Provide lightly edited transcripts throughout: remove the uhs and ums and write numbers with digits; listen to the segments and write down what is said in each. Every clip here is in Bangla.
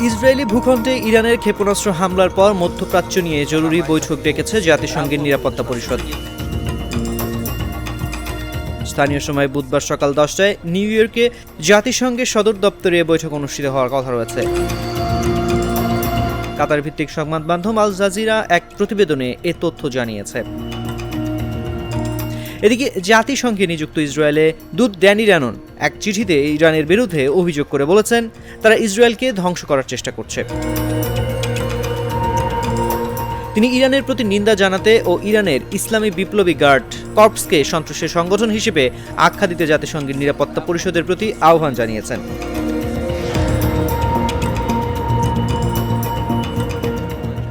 ইসরায়েলি ভূখণ্ডে ইরানের ক্ষেপণাস্ত্র হামলার পর মধ্যপ্রাচ্য নিয়ে জরুরি বৈঠক ডেকেছে জাতিসংঘের নিরাপত্তা পরিষদ। স্থানীয় সময় বুধবার সকাল 10টায় নিউ ইয়র্কে জাতিসংঘের সদর দপ্তরে বৈঠক অনুষ্ঠিত হওয়ার কথা রয়েছে। কাতার ভিত্তিক সংবাদ মাধ্যম আল জাজিরা এক প্রতিবেদনে এ তথ্য জানিয়েছে। এদিকে জাতিসংঘে নিযুক্ত ইসরায়েলে দূত ড্যানি র্যানন এক চিঠিতে ইরানের বিরুদ্ধে অভিযোগ করে বলেছেন, তারা ইসরায়েলকে ধ্বংস করার চেষ্টা করছে। তিনি ইরানের প্রতি নিন্দা জানাতে ও ইরানের ইসলামী বিপ্লবী গার্ড কর্পসকে সন্ত্রাসের সংগঠন হিসেবে আখ্যা দিতে জাতিসংঘের নিরাপত্তা পরিষদের প্রতি আহ্বান জানিয়েছেন।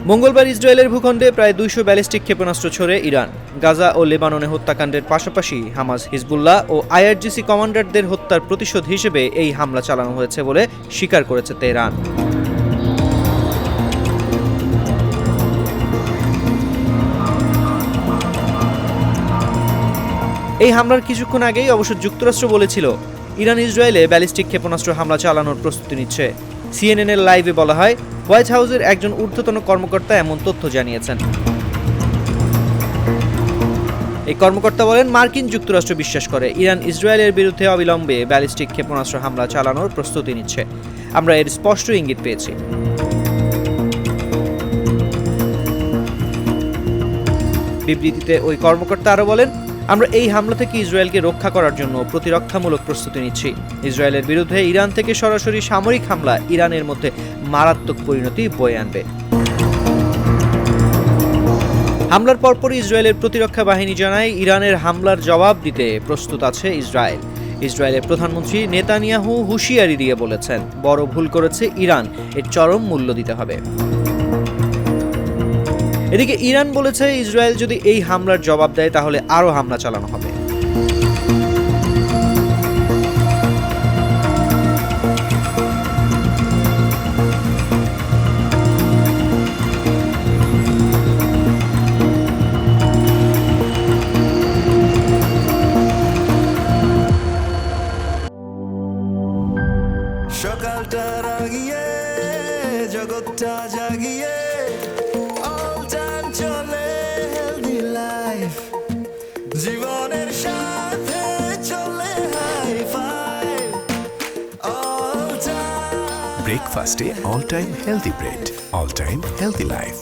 মঙ্গলবার ইসরায়েলের ভূখণ্ডে প্রায় 200 ব্যালিস্টিক ক্ষেপণাস্ত্র ছোড়ে ইরান। গাজা ও লেবাননে হত্যাকাণ্ডের পাশাপাশি হামাস, হিজবুল্লাহ ও আইআরজিসি কমান্ডারদের হত্যার প্রতিশোধ হিসেবে এই হামলা চালানো হয়েছে বলে স্বীকার করেছে তেহরান। এই হামলার কিছুক্ষণ আগেই অবশ্য যুক্তরাষ্ট্র বলেছিল, ইরান ইসরায়েলে ব্যালিস্টিক ক্ষেপণাস্ত্র হামলা চালানোর প্রস্তুতি নিচ্ছে। সিএনএনের লাইভে বলা হয়, হোয়াইট হাউসের একজন ঊর্ধ্বতন কর্মকর্তা এমন তথ্য জানিয়েছেন। এই কর্মকর্তা বলেন, মার্কিন যুক্তরাষ্ট্র বিশ্বাস করে ইরান ইসরায়েলের বিরুদ্ধে অবিলম্বে ব্যালিস্টিক ক্ষেপণাস্ত্র হামলা চালানোর প্রস্তুতি নিচ্ছে। আমরা এর স্পষ্ট ইঙ্গিত পেয়েছি। বিবৃতিতে ওই কর্মকর্তা আরও বলেন, আমরা এই হামলা থেকে ইসরায়েলকে রক্ষা করার জন্য প্রতিরক্ষামূলক প্রস্তুতি নিচ্ছি। ইসরায়েলের বিরুদ্ধে ইরান থেকে সরাসরি সামরিক হামলা ইরানের মধ্যে মারাত্মক পরিণতি বয়ে আনবে। হামলার পরপরই ইসরায়েলের প্রতিরক্ষা বাহিনী জানায়, ইরানের হামলার জবাব দিতে প্রস্তুত আছে ইসরায়েল। ইসরায়েলের প্রধানমন্ত্রী নেতানিয়াহু হুঁশিয়ারি দিয়ে বলেছেন, বড় ভুল করেছে ইরান, এর চরম মূল্য দিতে হবে। এদিকে ইরান বলেছে, ইসরায়েল যদি এই হামলার জবাব দেয় তাহলে আরও হামলা চালানো হবে। সকালটা রাগিয়ে জগৎটা জাগিয়ে অল টাইম চলে হেলদি লাইফ, জীবনের সাথে চলে হাই ফাইভ অল টাইম। ব্রেকফাস্টে all time healthy bread, all time healthy life.